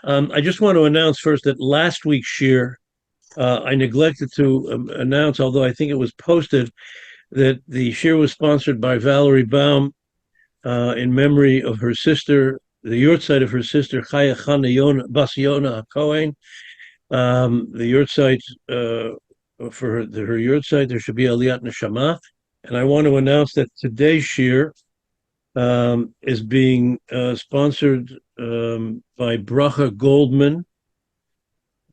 I just want to announce first that last week's shir, I neglected to announce, although I think it was posted, that the shir was sponsored by Valerie Baum in memory of her sister, the yurtzeit of her sister, Chaya Chana Bas Yona Cohen. The yurtzeit, for her yurtzeit, there should be Aliyat Neshama. And I want to announce that today's shir is being sponsored by Bracha Goldman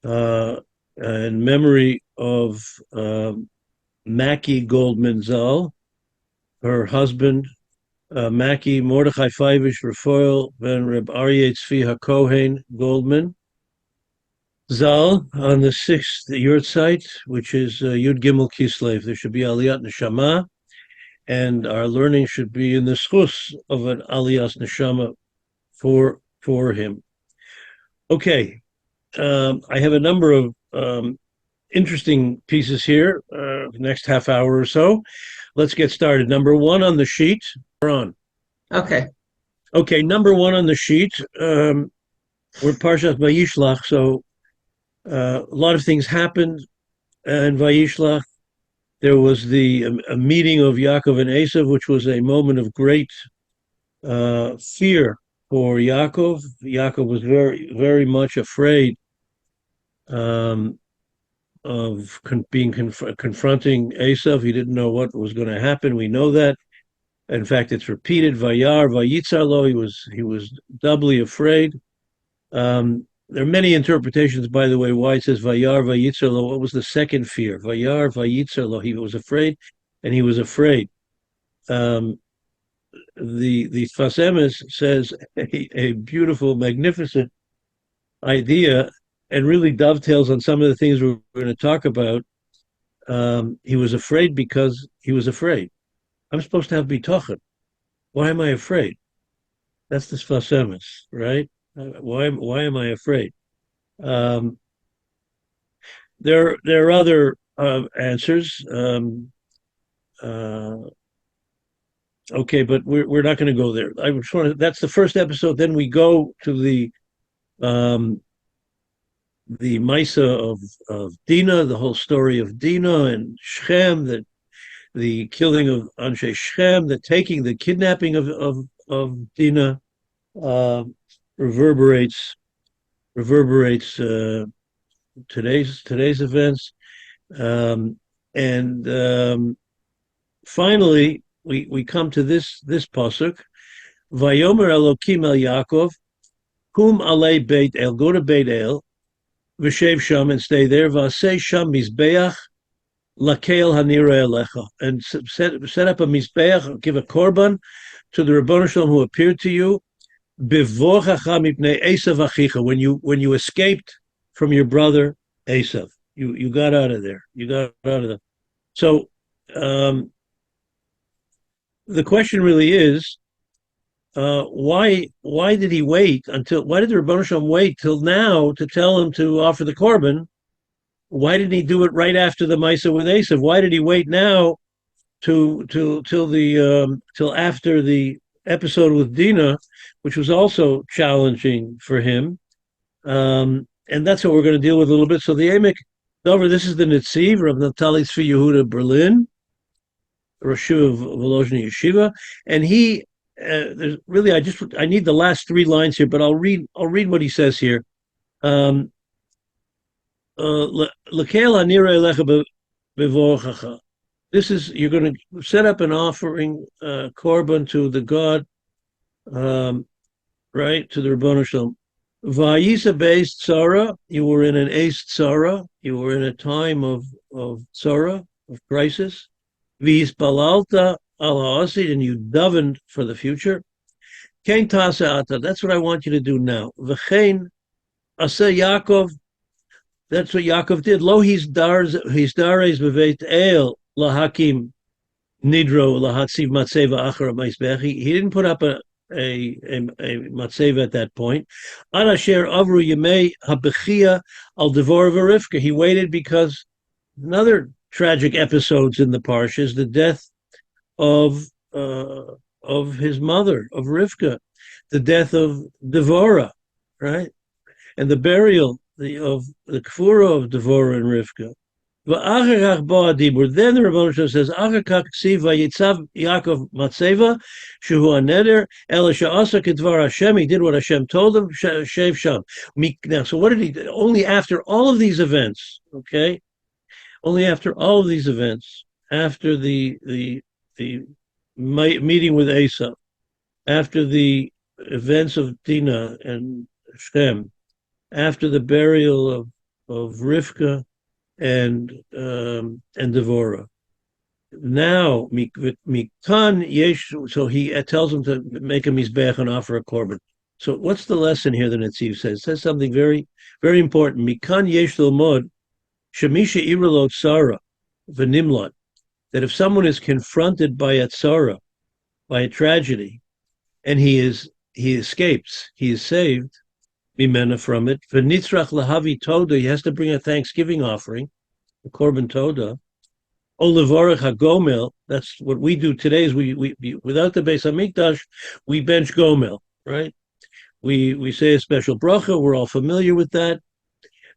in memory of Mackie Goldman Zal, her husband, Mackie Mordechai Feivish Rafael ben Reb Aryeh Tzvi HaKohen Goldman Zal on the 6th yurtzeit, which is Yud Gimel Kislev. There should be Aliyat Neshama, and our learning should be in the schus of an Aliyas Neshama for him. Okay, I have a number of interesting pieces here, the next half hour or so. Let's get started. Number one on the sheet. We're on. Okay. Okay, number one on the sheet. We're Parshat Vayishlach, so a lot of things happened in Vayishlach. There was a meeting of Yaakov and Esav, which was a moment of great fear for Yaakov. Yaakov was very, very much afraid of confronting Esav. He didn't know what was going to happen. We know that. In fact, it's repeated. Vayar, Vayitzar lo. He was doubly afraid. There are many interpretations, by the way, why it says Vayar, Vayitzar lo. What was the second fear? Vayar, Vayitzar lo. He was afraid, and he was afraid. The Sfas Emes says a beautiful, magnificent idea, and really dovetails on some of the things we're going to talk about. He was afraid because he was afraid. I'm supposed to have bitachon. Why am I afraid? That's the Sfas Emes, right? Why am I afraid? There are other answers. Okay, but we're not going to go there. I just want to, that's the first episode. Then we go to the Maisa of Dinah, the whole story of Dinah and Shechem, the killing of Anshe Shechem, the kidnapping of Dinah reverberates today's events, and finally we come to this pasuk. Vayomer Elokim el Yaakov, kum alei Beit El, go to Beit El, v'shev sham, and stay there. V'asei sham mizbeach lakel hanira elecha, and set up a mizbeach, give a korban to the Rebbeinu Shalom who appeared to you. Bevochacha mipnei Esav achicha, when you escaped from your brother Esav, you got out of there. You got out of there. So the question really is, why did he wait until? Why did the Rebbeinu Shalom wait till now to tell him to offer the korban? Why didn't he do it right after the Maisa with Esav? Why did he wait now till after the episode with Dinah, which was also challenging for him? And that's what we're going to deal with a little bit. So the Emek Dover, this is the Netziv of Naftali Tzvi Yehuda Berlin, Rosh of Volozhny Yeshiva, and he there's really I need the last three lines here, but I'll read what he says here. This is, you're going to set up an offering korban to the God, right, to the Rebbeinu Shalom. Vayisa based tzara, you were in an ace tzara, you were in a time of tzara, of crisis. V'ispalalta al ha'asid, and you davened for the future. Kein tasa ata, that's what I want you to do now. V'chein asa Yaakov, that's what Yaakov did. Lo hisdares b'veit el lahakim nidro lahatziv matzeva achar ma'isbech. He didn't put up a matzeva at that point. Ad asher avru yemei habechia al devor v'rivka. He waited because another tragic episodes in the Parsha is the death of his mother, of Rivka, the death of Devorah, right? and the burial of the kfura of Devorah and Rivka. Then the Rebbe says, Yaakov Matseva, Shehu Aneder, Ela She'asa Kedvar Hashem, he did what Hashem told him, Shev Sham. Now, so what did he do? Only after all of these events, okay? Only after all of these events, after the meeting with Esau, after the events of Dinah and Shem, after the burial of Rivka and Devorah. Now, Mikan Yesh, so he tells him to make a mizbeach and offer a korban. So what's the lesson here that Netziv says? It says something very, very important. Mikan Yesh Lomod, Shemisha Iralot Sarah, V'nimlot, that if someone is confronted by a tzara, by a tragedy, and he escapes, he is saved, mimena from it. V'nitzrach lahavi toda, he has to bring a thanksgiving offering, a korban toda. O levorach hagomel, that's what we do today. Is we without the Beis Hamikdash, we bench gomel, right? We say a special bracha. We're all familiar with that.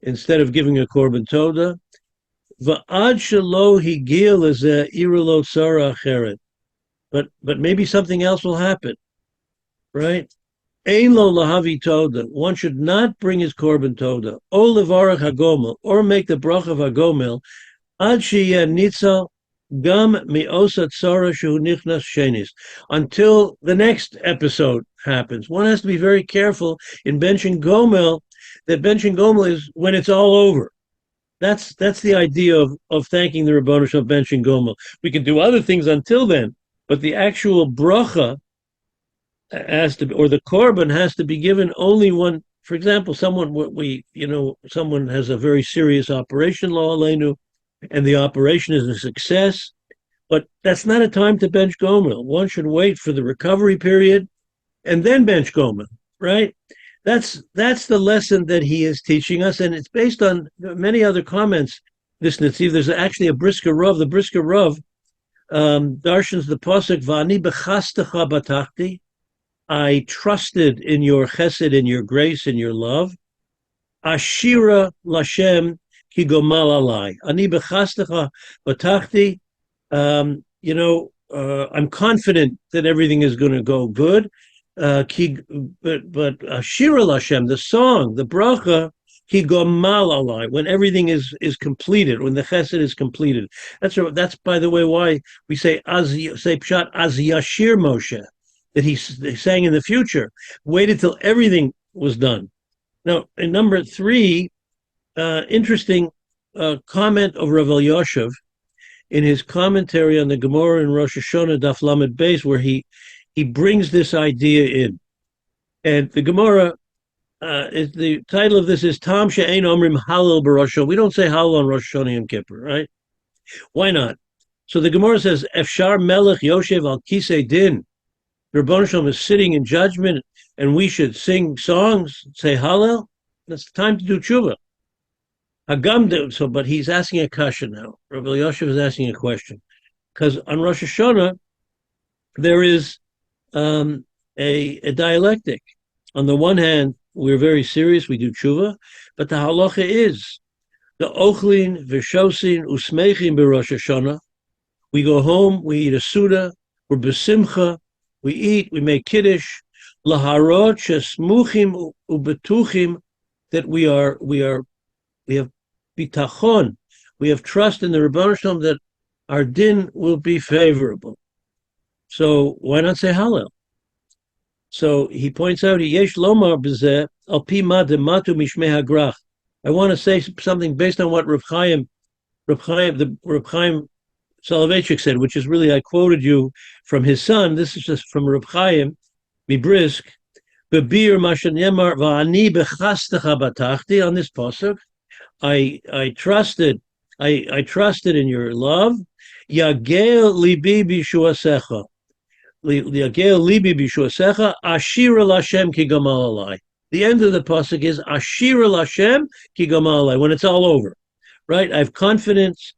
Instead of giving a korban toda, va'ad shelo higia lezeh iralo tzara acheret. But maybe something else will happen, right? Ein lo lahavi toda. One should not bring his korban toda. O levarach hagomel, or make the bracha of hagomel, ad sheyeh nitzal gam mi'osa tzara shehu nichnas shenis, until the next episode happens. One has to be very careful in benching gomel, that benching gomel is when it's all over. That's the idea of thanking the Rebbeinu Shalom benching gomel. We can do other things until then, but the actual bracha has to be, or the korban has to be given only when, for example, someone has a very serious operation, lo aleinu, and the operation is a success, but that's not a time to bench gomel. One should wait for the recovery period and then bench gomel, right? That's the lesson that he is teaching us, and it's based on many other comments. This Netziv, there's actually a Brisker Rav. The Brisker Rav darshans the pasuk, "Va'ani bechastecha batachti." I trusted in your chesed, in your grace, in your love. Ashira lashem ki gomal alai. Ani bechastecha batachti. I'm confident that everything is going to go good. But Ashira lashem, the song, the bracha, ki gomal alai, when everything is completed, when the chesed is completed. That's by the way why we say pshat az yashir Moshe, that he sang in the future, waited till everything was done. Now, in number 3, interesting comment of Rav Elyashiv in his commentary on the Gemara in Rosh Hashanah Daf Lamed Beis, where he brings this idea in. And the Gemara, the title of this is Tam She'ein Omrim Halal B'Rosh Hashanah. We don't say Halal on Rosh Hashanah Yom Kippur, right? Why not? So the Gemara says, Efshar Melech Yoshev Al Kisei Din. The Rebbeinu Shalom is sitting in judgment, and we should sing songs, say Hallel. That's the time to do tshuva. But he's asking a question now. Rabbi Elyashiv is asking a question, because on Rosh Hashanah there is a dialectic. On the one hand, we're very serious, we do tshuva, but the halacha is the ochlin v'shosin usmechin b'Rosh Hashanah. We go home, we eat a suda, we're besimcha. We eat, we make kiddush, laharot shesmuchim ubetuchim, that we have bitachon, we have trust in the Rebbeinu Shalom that our din will be favorable. So why not say Hallel? So he points out, yesh lomar b'zeh al pi ma dematu mishmei hagrach. I want to say something based on what Reb Chaim Soloveitchik said, which is really, I quoted you from his son. This is just from Reb Chaim Mibrisk. Bebir mashenemar va'ani bechastecha batachti, on this pasuk. I trusted in your love. Yagel libi b'shuasecha. Yagel libi b'shuasecha. Ashira lashem ki gamal alai. The end of the pasuk is Ashira lashem ki gamal alai, when it's all over, right? I have confidence.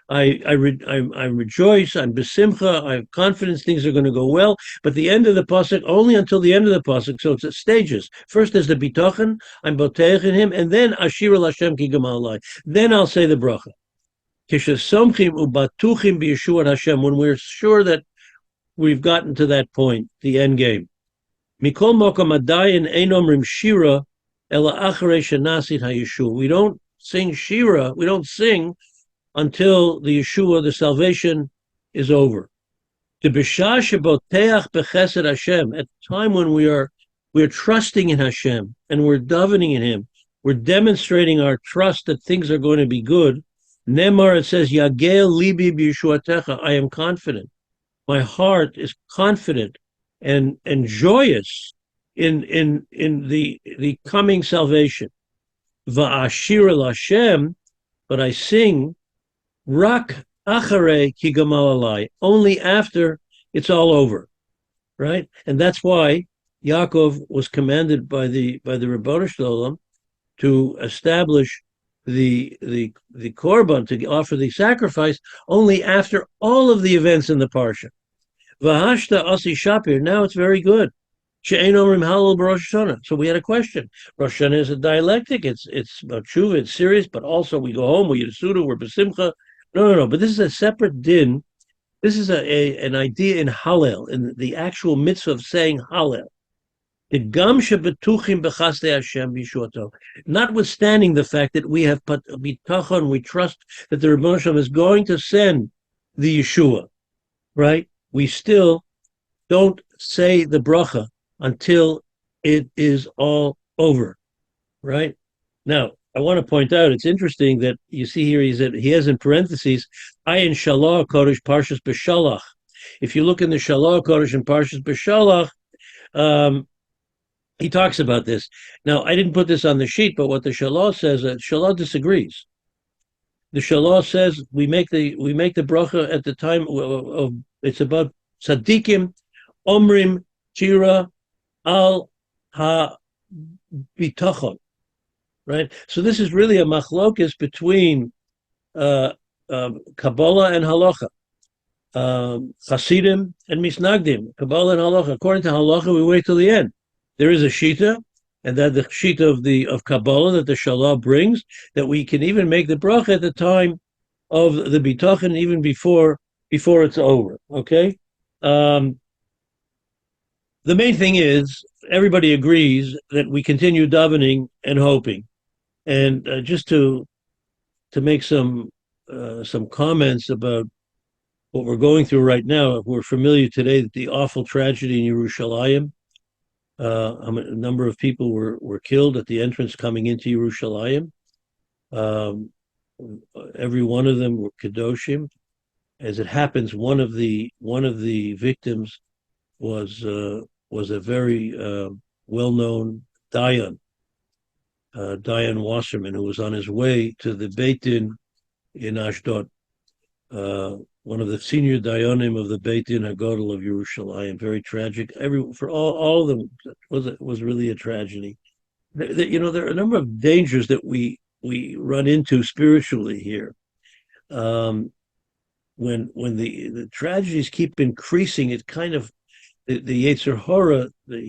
I rejoice. I'm besimcha. I have confidence things are going to go well. But the end of the pasuk, only until the end of the pasuk. So it's stages. First there's the bitochen. I'm boteich in him, and then Ashir el Hashem ki gamalai. Then I'll say the bracha. Kishasomchim ubatuchim b'Yeshuat Hashem. When we're sure that we've gotten to that point, the end game. Mikol mokom adayin ein omrim shira ela acharei shenasit hayeshua. We don't sing shira. We don't sing until the Yeshua, the salvation, is over. The b'shah sheboteach bechesed Hashem. At the time when we're trusting in Hashem and we're davening in Him, we're demonstrating our trust that things are going to be good. Nemar, it says, Yagel libi b'Yeshuatecha. I am confident. My heart is confident and joyous in the coming salvation. Va'ashir el Hashem, but I sing rak acharei ki gamal alai, only after it's all over, right? And that's why Yaakov was commanded by the Ribono Shel Olam to establish the korban, to offer the sacrifice, only after all of the events in the parsha. V'hashta asi shapir. Now it's very good. She'ein omrim halal b'Rosh Hashanah. So we had a question. Rosh Hashanah is a dialectic. It's about tshuva. It's serious, but also we go home. We yisuda. We're besimcha. No. But this is a separate din. This is an idea in Hallel, in the actual mitzvah of saying Hallel. Notwithstanding the fact that we have bitachon, we trust that the Ribono Shel Olam is going to send the Yeshua, right? We still don't say the bracha until it is all over, right? Now, I want to point out, it's interesting that you see here, he has in parentheses, Ayin Shalah Kodesh Parshas B'Shalach. If you look in the Shalah Kodesh and Parshas B'Shalach, he talks about this. Now, I didn't put this on the sheet, but what the Shalah says, Shalah disagrees. The Shalah says we make the bracha at the time of it's about tzaddikim, omrim, tira, al ha bitachon, right? So this is really a machlokes between Kabbalah and halacha, Hasidim and Misnagdim, Kabbalah and halacha. According to halacha, we wait till the end. There is a shita, and that the shita of Kabbalah that the Shalah brings, that we can even make the bracha at the time of the bitachon, even before it's over. Okay. The main thing is everybody agrees that we continue davening and hoping, and just to make some comments about what we're going through right now. We're familiar today with the awful tragedy in Yerushalayim. A number of people were killed at the entrance coming into Yerushalayim. Every one of them were kedoshim. As it happens, one of the victims was a very well-known dayan Wasserman, who was on his way to the Beit Din in Ashdod. One of the senior dayanim of the Beit Din Hagadol of Yerushalayim. Very tragic. For all of them was really a tragedy. There are a number of dangers that we run into spiritually here. When the tragedies keep increasing, it kind of the Yetzer Hara, the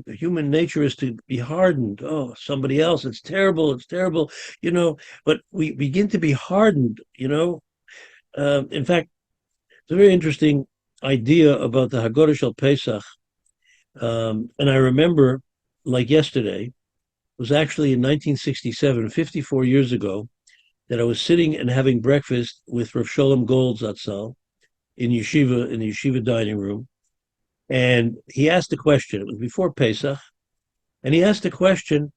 human nature is to be hardened. Oh, somebody else, it's terrible, but we begin to be hardened, in fact, it's a very interesting idea about the Haggadah Shel Pesach. And I remember, like yesterday, it was actually in 1967, 54 years ago, that I was sitting and having breakfast with Rav Sholem Gold Zatzal in the yeshiva dining room. And he asked a question. It was before Pesach. And he asked a question,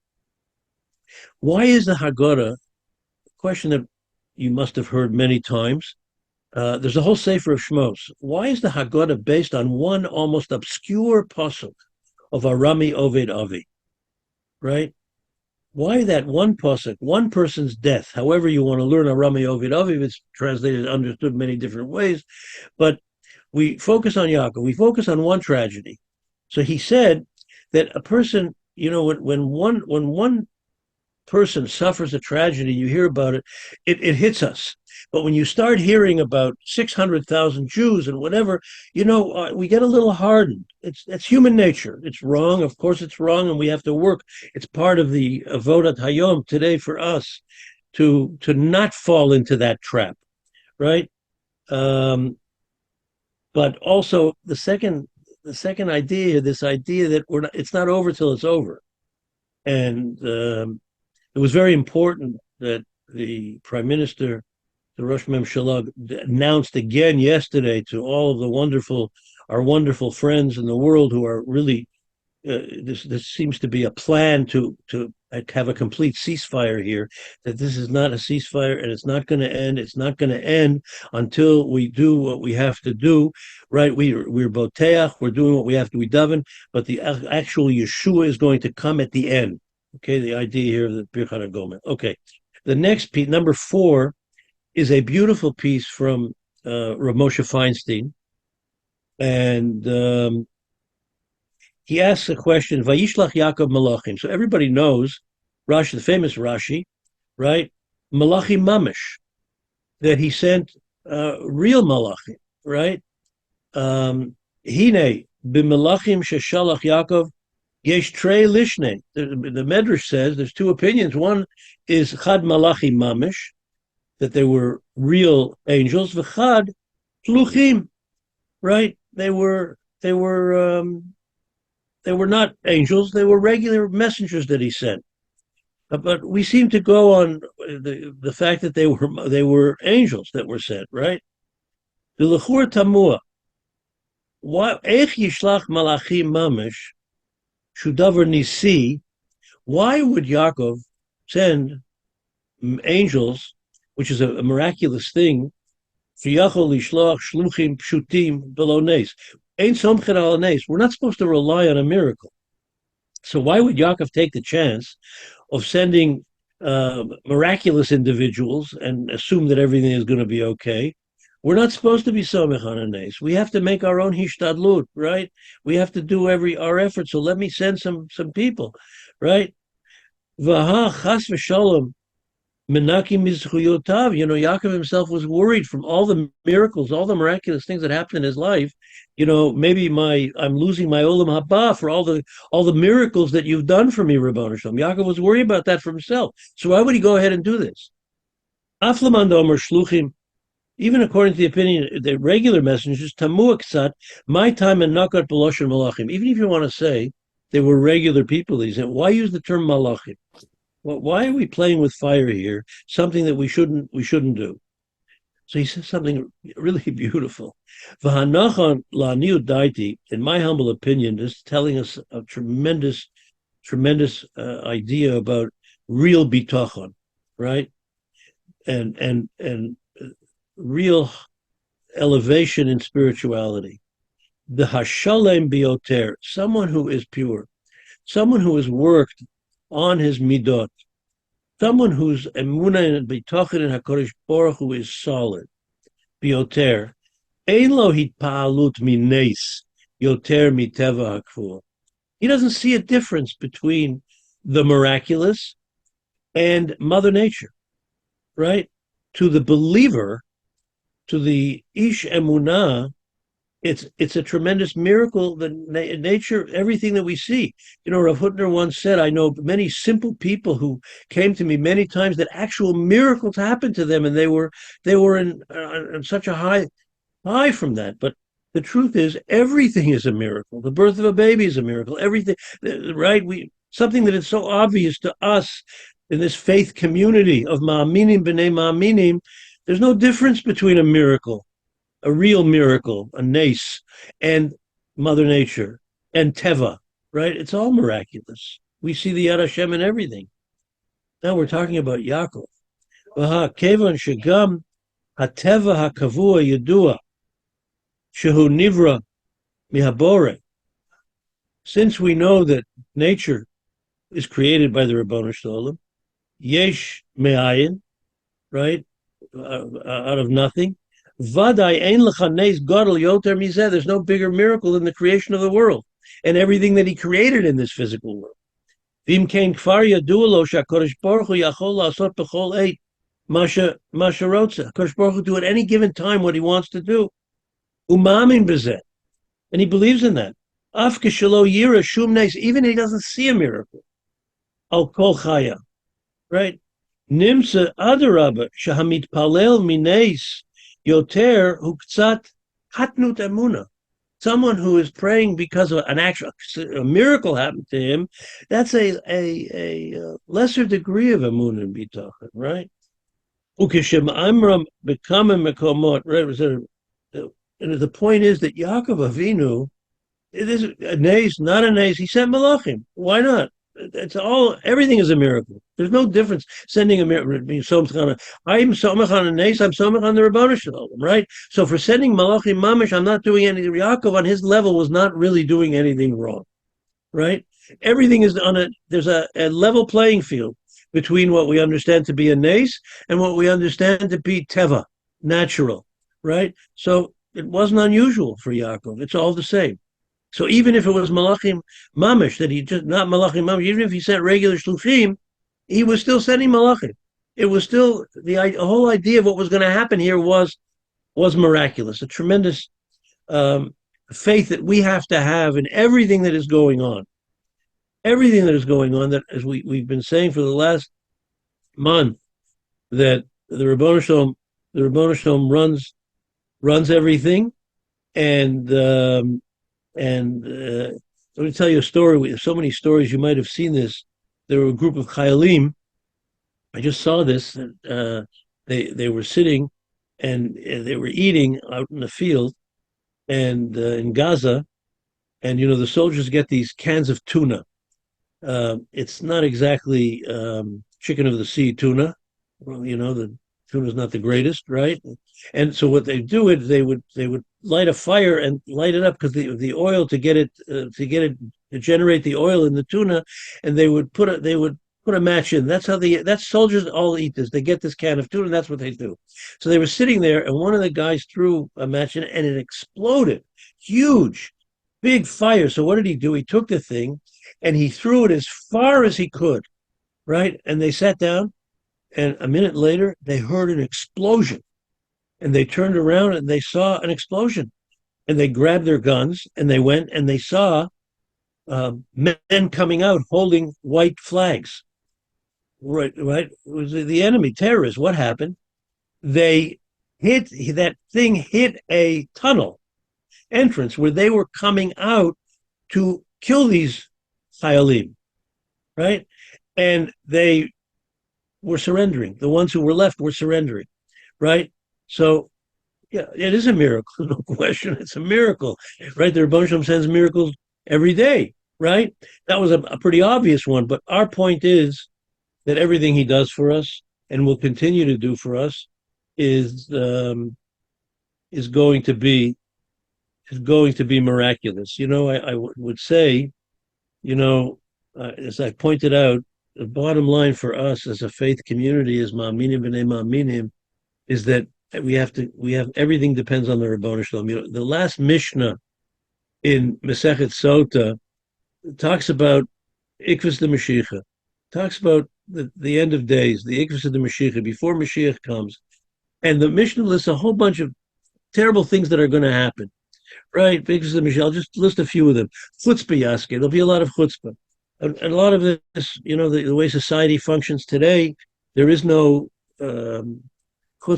why is the Haggadah, a question that you must have heard many times, there's a whole sefer of Shmos. Why is the Haggadah based on one almost obscure pasuk of Arami Oved Avi, right? Why that one pasuk, one person's death? However you want to learn Arami Oved Avi, it's translated, understood many different ways, but we focus on Yaakov. We focus on one tragedy. So he said that a person, when one person suffers a tragedy, you hear about it, it hits us. But when you start hearing about 600,000 Jews and whatever, we get a little hardened. It's human nature. It's wrong. Of course, it's wrong, and we have to work. It's part of the avodat hayom today for us to not fall into that trap, right? But also the second idea, this idea that it's not over till it's over, and it was very important that the Prime Minister, the Rosh Memshalah, announced again yesterday to all of our wonderful friends in the world who are really, this seems to be a plan to have a complete ceasefire here, that this is not a ceasefire and it's not going to end. It's not going to end until we do what we have to do, right? We're boteach, we're doing what we have to be daven, but the actual Yeshua is going to come at the end. Okay, the idea here of the Birchat HaGomer. Okay, the next piece, number 4, is a beautiful piece from Rav Moshe Feinstein, and he asks a question, Vayishlach Yaakov Malachim. So everybody knows Rashi, the famous Rashi, right? Malachim Mamish, that he sent real Malachim, right? Hine b'Malachim sheshalach Yaakov yesh trei lishne. The Medrash says there's 2 opinions. One is Chad Malachim Mamish, that they were real angels. V'chad Shluchim, right? They were not angels; they were regular messengers that he sent. But we seem to go on the fact that they were angels that were sent, right? The lechur tamua. Why eich yishlach malachim mamish shudavar nisi? Why would Yaakov send angels, which is a miraculous thing? Sheyachol lishloach shluchim pshutim below nes. We're not supposed to rely on a miracle. So why would Yaakov take the chance of sending miraculous individuals and assume that everything is going to be okay? We're not supposed to be somech on a nes. We have to make our own hishtadlut, right? We have to do our effort. So let me send some people, right? Vaha chas v'shalom menakim mizchuyotav. Yaakov himself was worried from all the miracles, all the miraculous things that happened in his life. Maybe I'm losing my olam haba for all the miracles that you've done for me, Ribono Shel Olam. Yaakov was worried about that for himself. So why would he go ahead and do this? Aflaman omer shluchim. Even according to the opinion, the regular messengers, tamu ksat, my time and nakat b'loshen malachim. Even if you want to say they were regular people, he said, why use the term malachim? Well, why are we playing with fire here? Something that we shouldn't do. So he says something really beautiful. V'hanachon la'niut daiti, in my humble opinion, is telling us a tremendous idea about real bitachon, right? And real elevation in spirituality. The hashalem bioter, someone who is pure, someone who has worked on his midot, someone whose emunah and bitachon in HaKadosh Baruch Hu is solid. Bioter, ein lo hitpa'alut mineis yoter miteva hakfur. He doesn't see a difference between the miraculous and Mother Nature, right? To the believer, to the ish emunah, it's a tremendous miracle, the nature, everything that we see. Rav Hutner once said, I know many simple people who came to me many times that actual miracles happened to them, and they were in such a high from that. But the truth is, everything is a miracle. The birth of a baby is a miracle. Everything, right? Something that is so obvious to us in this faith community of ma'aminim b'nei ma'aminim. There's no difference between a miracle, a real miracle, a nes, and Mother Nature, and Teva, right? It's all miraculous. We see the Yad Hashem in everything. Now we're talking about Yaakov. Kevan shegam hateva hakavua yedua shehu nivra mihabore. Since we know that nature is created by the Ribono Shel Olam, yesh me'ayin, right, out of nothing. Vaday ein lecha nes gadol yoter mizeh. There's no bigger miracle than the creation of the world and everything that he created in this physical world. V'im kein kfar yadua lo shakadosh baruch hu yachol lasot b'chol eit masha rotza. Kadosh Baruch Hu do at any given time what he wants to do. Umamin b'zeh, and he believes in that. Af k'shelo yira shum nes, even if he doesn't see a miracle. Al kol chaya, right? Nimsa adarabba shahamit palel mines yoter huktzat hatnut emuna. Someone who is praying because of a miracle happened to him, that's a lesser degree of emunah and bitachon, right? Ukishem amram becoming mekomot, right? And the point is that Yaakov Avinu, it is a nace, not a nace. He sent malachim. Why not? It's all. Everything is a miracle. There's no difference sending a miracle. I'm somech on a nace. I'm somech on the Rabbanu Shalom, right? So for sending malachim mamish, I'm not doing anything. Yaakov on his level was not really doing anything wrong, right? Everything is on a. There's a level playing field between what we understand to be a nace and what we understand to be teva, natural, right? So it wasn't unusual for Yaakov. It's all the same. So even if it was malachim mamish, that he just not malachim mamish, even if he sent regular shluchim, he was still sending malachim. It was still the whole idea of what was going to happen here was miraculous. A tremendous faith that we have to have in everything that is going on. Everything that is going on, that as we've been saying for the last month, that the Rabbanu Shalom runs everything, and let me tell you a story. We have so many stories. You might have seen this. There were a group of chayalim. I just saw this. They were sitting and they were eating out in the field, and in Gaza, and the soldiers get these cans of tuna. It's not exactly chicken of the sea tuna. Well, the tuna is not the greatest, right? And so what they do is they would light a fire and light it up, because the oil to generate the oil in the tuna, and they would put a match in. That's soldiers all eat this. They get this can of tuna, and that's what they do. So they were sitting there, and one of the guys threw a match in, and it exploded. Huge, big fire. So what did he do? He took the thing and he threw it as far as he could, right? And they sat down, and a minute later, they heard an explosion. And they turned around and they saw an explosion. And they grabbed their guns and they went and they saw men coming out holding white flags. Right. It was the enemy, terrorists. What happened? That thing hit a tunnel entrance where they were coming out to kill these chayalim, right? And they were surrendering. The ones who were left were surrendering, right? So, yeah, it is a miracle, no question. It's a miracle, right? The Rebbe Shalom sends miracles every day, right? That was a pretty obvious one. But our point is that everything he does for us and will continue to do for us is going to be miraculous. I would say, as I pointed out, the bottom line for us as a faith community, as ma'aminim b'nei ma'aminim, is that we have everything depends on the Rabbanu Shalom. The last Mishnah in Masechet Sota talks about Ikvus the Mashiach, talks about the end of days, the Ikvus of the Mashiach, before Mashiach comes. And the Mishnah lists a whole bunch of terrible things that are going to happen, right? Ikvus of the Mashiach, I'll just list a few of them. Chutzpah yaske, there'll be a lot of chutzpah. And a lot of this, the way society functions today, there is no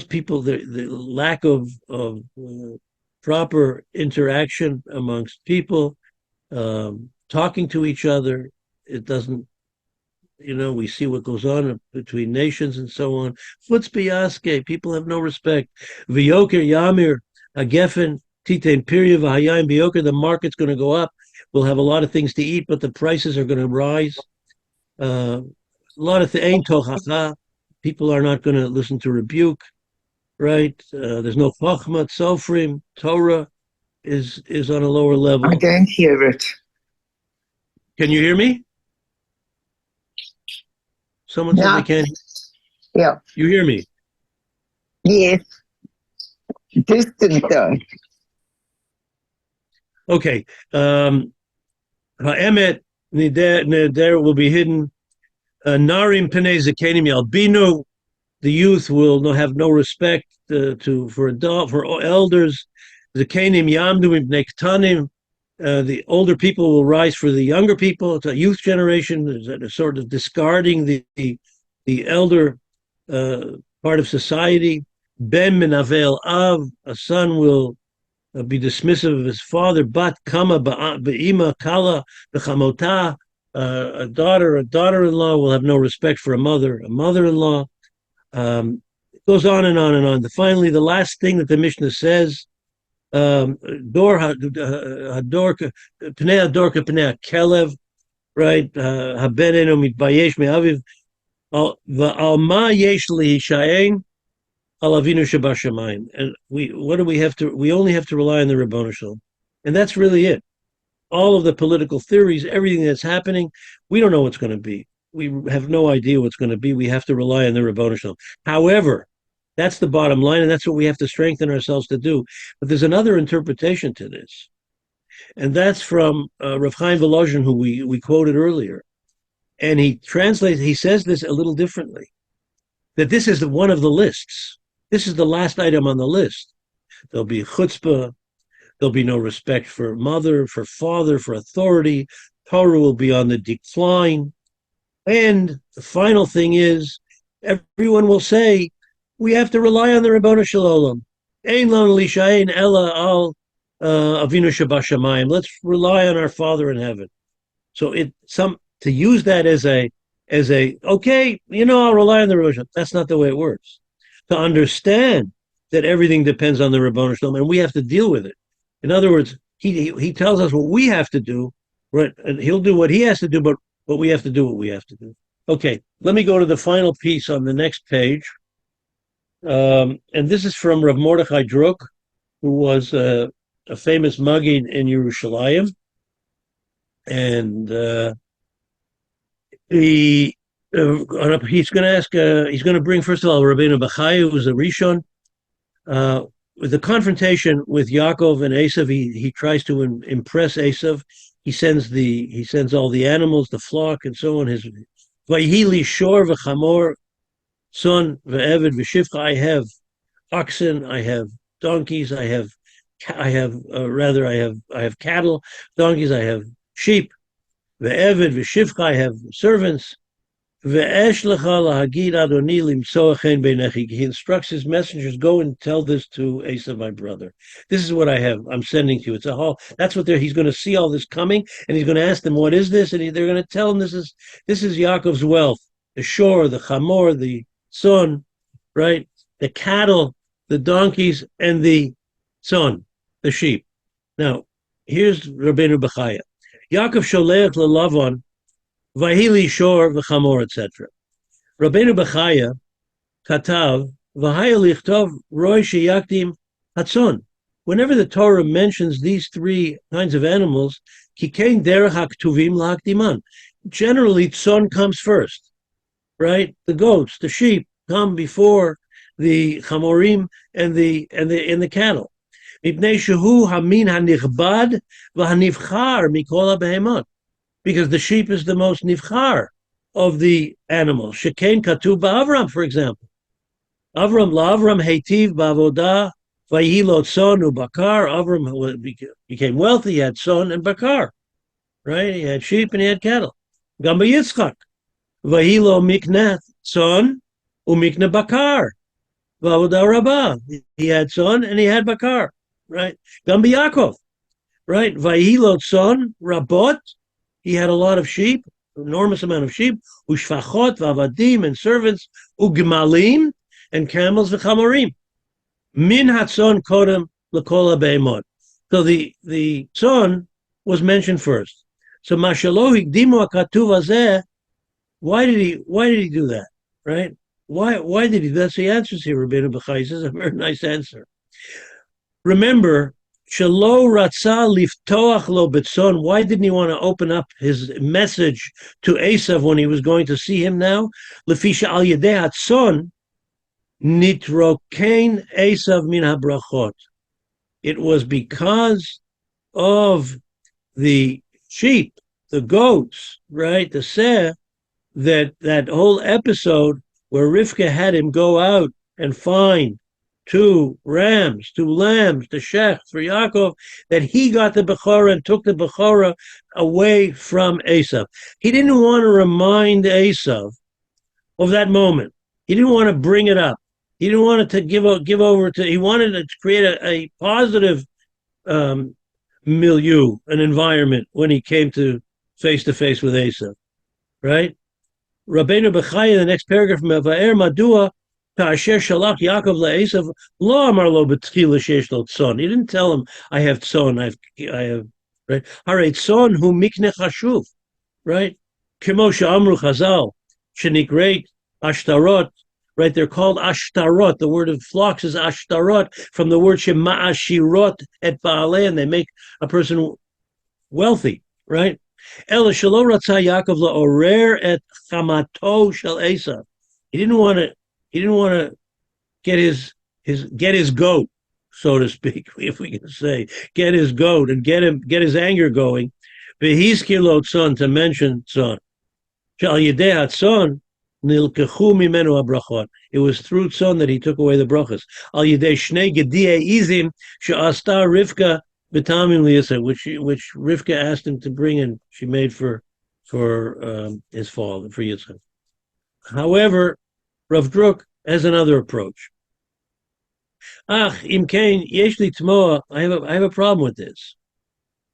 people, the lack of proper interaction amongst people, talking to each other. It doesn't, we see what goes on between nations and so on. Chutzpah yaske, people have no respect. V'yoker yamir agefen titein pirya v'hayayim v'yoker, the market's going to go up. We'll have a lot of things to eat, but the prices are going to rise. A lot of things. People are not going to listen to rebuke, right? There's no chachma, sofrim. Torah is on a lower level. I don't hear it. Can you hear me? Someone said they can't. Yeah. You hear me? Yes. Distant though. Okay. Ha'emet There will be hidden. Narim Penei Zakenim Yalbinu. The youth will have no respect for elders. Zakenim Yamdu Ibnei Ktanim. The older people will rise for the younger people. It's a youth generation. There's a sort of discarding the elder part of society. Ben Menavel Av, a son will be dismissive of his father. Bat Kama Be'ima Kala Bechamota, a daughter-in-law will have no respect for a mother-in-law. It goes on and on and on. Finally, the last thing that the Mishnah says, Dor Hadorka Pnei Hadorka Pnei Kelev, right? Habenenu mitbayesh me'aviv al ma yesh lihishayin al avinu shebashamayim. And we only have to rely on the Ribono Shel Olam, and that's really it. All of the political theories, everything that's happening, we don't know what's going to be. We have no idea what's going to be. We have to rely on the Ribono Shel Olam. However, that's the bottom line, and that's what we have to strengthen ourselves to do. But there's another interpretation to this, and that's from Rav Chaim Volozhin, who we quoted earlier. And he says this a little differently, that this is one of the lists. This is the last item on the list. There'll be chutzpah, there'll be no respect for mother, for father, for authority. Torah will be on the decline. And the final thing is, everyone will say, we have to rely on the Ribono Shel Olam. Ein lanu lishayin ela al avinu shebashamayim. Let's rely on our Father in heaven. So to use that as a okay, I'll rely on the Ribono Shel Olam. That's not the way it works. To understand that everything depends on the Ribono Shel Olam, and we have to deal with it. In other words, he tells us what we have to do, right? And he'll do what he has to do, but we have to do what we have to do. Okay, let me go to the final piece on the next page. And this is from Rav Mordechai Druk, who was a famous Maggid in Yerushalayim. And he's going to bring, first of all, Rabbeinu Bachai, who was a Rishon. With the confrontation with Yaakov and Esav, he tries to impress Esav. He sends all the animals, the flock, and so on. His Vayihili Shor v'Chamor, son ve'Eved v'Shivcha. I have oxen, I have donkeys, I have cattle, donkeys, I have sheep. Ve'Eved v'Shivcha, I have servants. Ve'esh lecha lahagid Adoni limtsoa chen beinechi. He instructs his messengers, go and tell this to Esav, my brother. This is what I have. I'm sending to you. It's a whole. That's what he's going to see all this coming, and he's going to ask them, what is this? And they're going to tell him this is Yaakov's wealth, the shore, the chamor, the son, right? The cattle, the donkeys, and the son, the sheep. Now, here's Rabbeinu Bechaya. Yaakov sholeach lelavan. Vahili Shor v'Chamor, etc. Rabbeinu Bechaya katav v'haya lichtov roi sheyakdim hatzon. Whenever the Torah mentions these three kinds of animals, kikein derech haktuvim lahakdiman. Generally, tzon comes first, right? The goats, the sheep come before the chamorim and the cattle. Mipnei shehu hamin hanichbad v'hanivchar mikol habehemot. Because the sheep is the most nivchar of the animals. Shekain katuv ba'Avram, for example. Avram heitiv ba'avodah vayihilo tzon u'bakar. Avram became wealthy. He had son and bakar, right? He had sheep and he had cattle. Gam b'Yitzchak vayihilo mikneh tzon u'mikneh bakar va'avodah rabbah. He had son and he had bakar, right? Gam b'Yakov, right? Vayihilo tzon rabot. He had a lot of sheep, enormous amount of sheep, ushfachot v'avadim, and servants, ugmalim, and camels v'chamorim. Min hatzon kodem l'kol ha'beimot. So the son was mentioned first. So mashalo hikdimu hakatuv hazeh. Why did he do that? Right? Why did he? That's the answers here. Rabbeinu Bechai says a very nice answer. Remember. Shelo Ratzah liftoach lo betzon. Why didn't he want to open up his message to Esav when he was going to see him now? Lefisha al yedei hatzon nitrokein Esav min habrachot. It was because of the sheep the goats, right? The seh, that whole episode where Rivka had him go out and find two rams, two lambs, the shech for Yaakov, that he got the Bechorah and took the Bechorah away from Esav. He didn't want to remind Esav of that moment. He didn't want to bring it up. He didn't want it to give over to. He wanted to create a positive milieu, an environment when he came to face with Esav, right? Rabbeinu Bechaya, the next paragraph from Va'er Madua, Ta'asher Shalach Yaakov LaEsav, Lo Amar Lo B'tchila Shesh Lo Tzon. He didn't tell him, I have tzon, I have, right? Harei tzon hu mikne chashuv, right? Kimo she'amru Chazal, shenikreit ashtarot, right? They're called ashtarot. The word of flocks is ashtarot, from the word shema'ashirot et ba'aleh, and they make a person wealthy, right? Ela shelo ratzah Yaakov la'orer et chamato shel Esav. He didn't want to get his goat, so to speak, if we can say, get his goat and get his anger going. V'hizkir tzon, to mention tzon. Shal yedei hatzon nilkechu mimenu habrachot. It was through tzon that he took away the brachas. Al yedei shnei gediyei izim she'asta Rivka b'tamim liyaseh, which Rivka asked him to bring in. She made for his fall, for Yitzchak. However, Rav Druk has another approach. Im kain yesh li tmoa. I have a problem with this.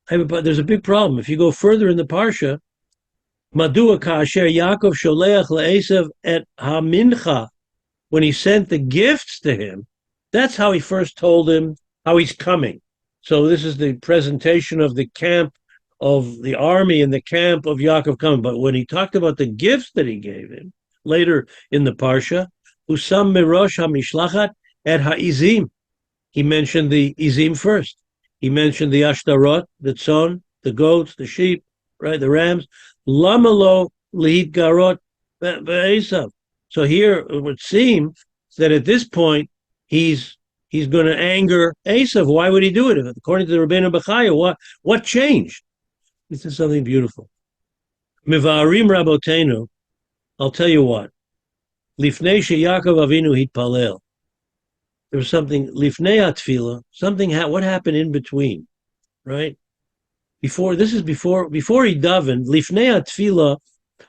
There's a big problem. If you go further in the Parsha, Madua ka'asher Yaakov sholeach le'esav et hamincha, when he sent the gifts to him, that's how he first told him how he's coming. So this is the presentation of the camp of the army and the camp of Yaakov coming. But when he talked about the gifts that he gave him later in the Parsha, Usam mirosh hamishlachat et ha'izim, he mentioned the izim first. He mentioned the ashtarot, the tzon, the goats, the sheep, right, the rams. Lamalo lihit garot be'esav. So here it would seem that at this point he's going to anger Esav. Why would he do it? According to the Rabbeinu Bechaya, what changed? This is something beautiful. Mivarim Rabotenu, I'll tell you what. Lifnei sheYaakov Avinu hitpalel. There was something, lifnei atfila, what happened in between, right? Before he davened, lifnei atfila,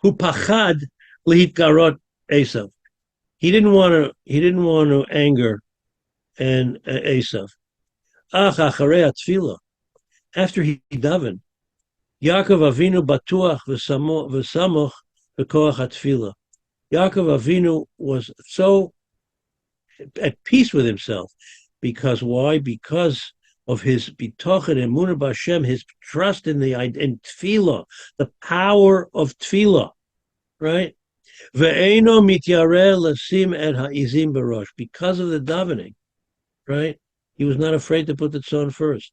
hu pachad lihitgarot Esav. He didn't want to anger and Esav. Ach acharei atfila, after he davened, Yaakov Avinu batuach v'samoch v'koach atfila. Yaakov Avinu was so at peace with himself. Because why? Because of his bitochen emunah b'Hashem, his trust in tefillah, the power of tefillah, right? Ve'eno mityareh lasim et ha'izim barosh. Because of the davening, right? He was not afraid to put the tzon first.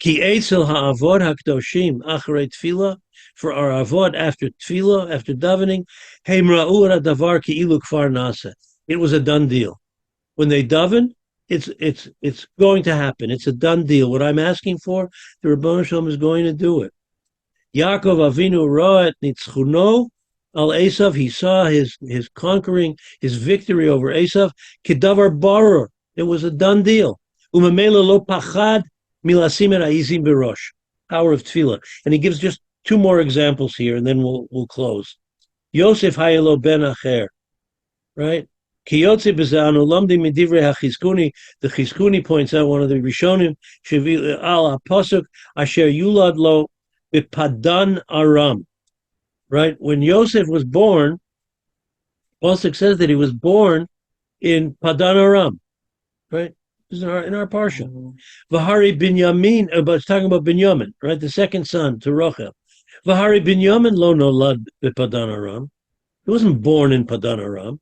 Ki etzel ha'avod ha'kdoshim acharei tefillah, for our avod after tefillah, after davening, heim ra'u ha'davar ki'ilu kfar nasa. It was a done deal. When they daven, it's going to happen. It's a done deal. What I'm asking for, the Rebbeinu Shalom is going to do it. Yaakov Avinu ra'et nitzchuno al Esav. He saw his conquering, his victory over Esav. Kedavar baruch. It was a done deal. Umamela lo pachad milasim et ha'izim berosh. Power of tefillah. And he gives just two more examples here, and then we'll close. Yosef hayelo ben acher. Right? Kiyotze bezanu lamdi midivrei hachizkuni. The Chizkuni points out, one of the Rishonim, shevi al pasuk asher yulad lo bepadan aram. Right? When Yosef was born, Pasuk says that he was born in Padan Aram. Right? This is in our Parsha. V'hari Binyamin, but it's talking about Binyamin, right? The second son to Rachel. V'hari Binyamin lo nolad bepadan Aram. He wasn't born in Padan Aram.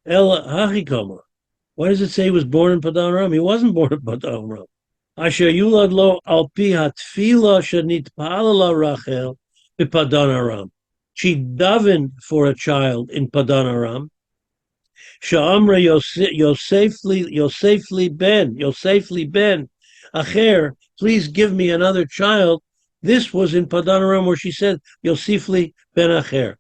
El Hachikama. Why does it say he was born in Padan Aram? He wasn't born in Padan Aram. Asher yulad lo al pi hatfila shenitpa'ala Rachel bepadan Aram. She davened for a child in Padan Aram. Sha'amra Yosefli ben, Acher, please give me another child. This was in Padan Aram where she said, Yosifli ben Acher.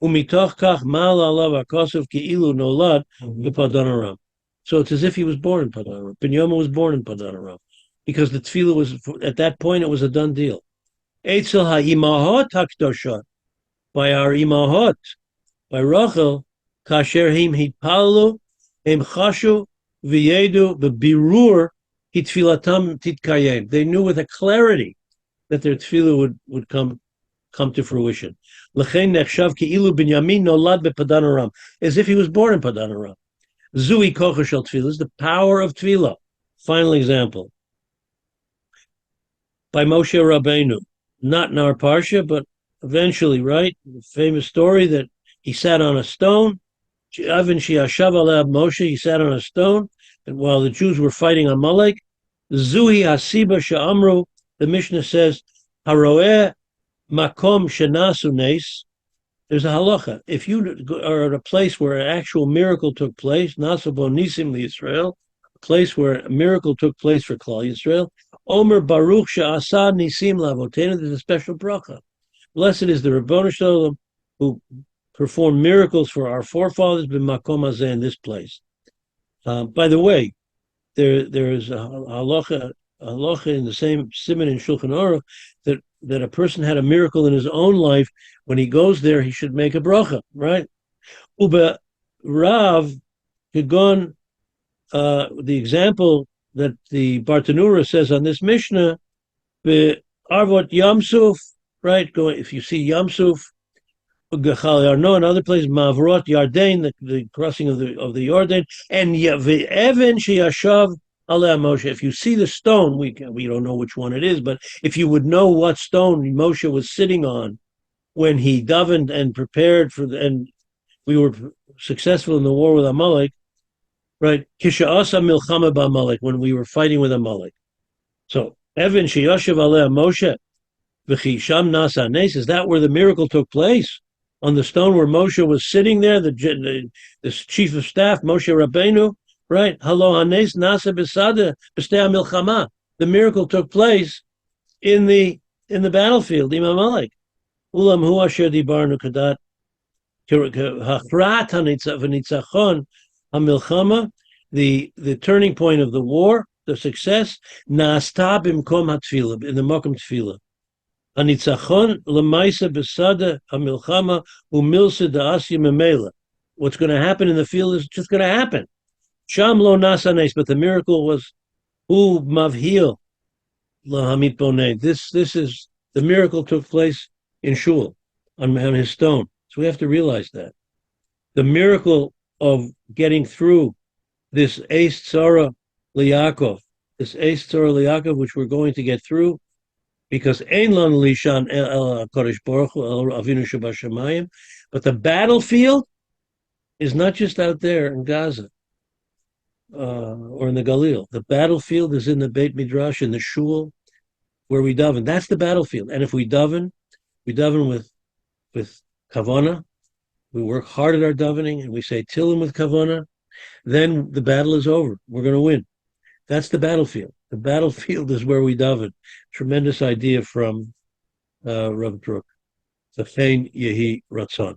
Umitoch kach mal alav akosov ki'ilu nolad b'Padan Aram. So it's as if he was born in Padan Aram. Binyama was born in Padan Aram. Because the tefillah was, at that point, it was a done deal. Eitzel ha'imahot hakdoshat, by our imahot, by Rachel, kasher him hitpalu, him chashu v'yedu b'birur hitfilatam titkayem. They knew with a clarity that their tefillah would come to fruition. L'chein nechshav ki'ilu Binyamin nolad bePadan Aram, as if he was born in Padan Aram. Zui kocha shel tefillah is the power of tefillah. Final example. By Moshe Rabbeinu, not in our Parsha, but eventually, right? The famous story that he sat on a stone. Moshe, he sat on a stone, and while the Jews were fighting Amalek, Zui Hasiba Sha'amru, the Mishnah says, Haroeh Makom Shenasu Nes. There's a halacha. If you are at a place where an actual miracle took place, Nasabo Nisim Yisrael, a place where a miracle took place for Klal Yisrael, Omer Baruch She'asad Nisim Lavotena, there's a special bracha. Blessed is the Rabbanu Shalom who performed miracles for our forefathers b'makom hazeh, in this place. By the way, there is a halacha in the same siman in Shulchan Aruch that a person had a miracle in his own life. When he goes there, he should make a bracha, right? Uba Rav Kegon, the example that the Bartanura says on this Mishnah, be Arvot Yamsuf, right? If you see Yamsuf, Gachal Yarno, and other places, Mavrot Yarden, the crossing of the Yarden, and Evan Sheyashav Aleh Moshe. If you see the stone, we don't know which one it is, but if you would know what stone Moshe was sitting on when he davened and prepared and we were successful in the war with Amalek, right? Kisha'asa milchama b'Amalek, when we were fighting with Amalek. So Evan Sheyashav Aleh Moshe, v'chisham nasa nes, is that where the miracle took place? On the stone where Moshe was sitting there, the chief of staff, Moshe Rabbeinu, right? Halo hanes nasa b'sada b'stei milchama. The miracle took place in the battlefield, Imam Amalek. Ulam hu asher dibarnu kadat hachrat hanitzachon hamilchama. The turning point of the war, the success, nasta b'mkom hatfilah, in the makom tefillah. Anitzachon lemaisa besada hamilchama umilsa da'asya memela. What's going to happen in the field is just going to happen. Sham lo nasa nes, but the miracle was hu mavhil lahamit boneh. This is the miracle took place in Shul on his stone. So we have to realize that the miracle of getting through this Eis Tzara L'Yakov, which we're going to get through, because Ein Lan Lishan El Kodesh Baruch Hu El Avinu Shabashamayim, but the battlefield is not just out there in Gaza or in the Galil. The battlefield is in the Beit Midrash, in the Shul, where we daven. That's the battlefield. And if we daven with kavana, we work hard at our davening, and we say Tillim with kavana, then the battle is over. We're going to win. That's the battlefield. The battlefield is where we daven. Tremendous idea from Rabbi Baruch. Zachein Yehi Ratzon.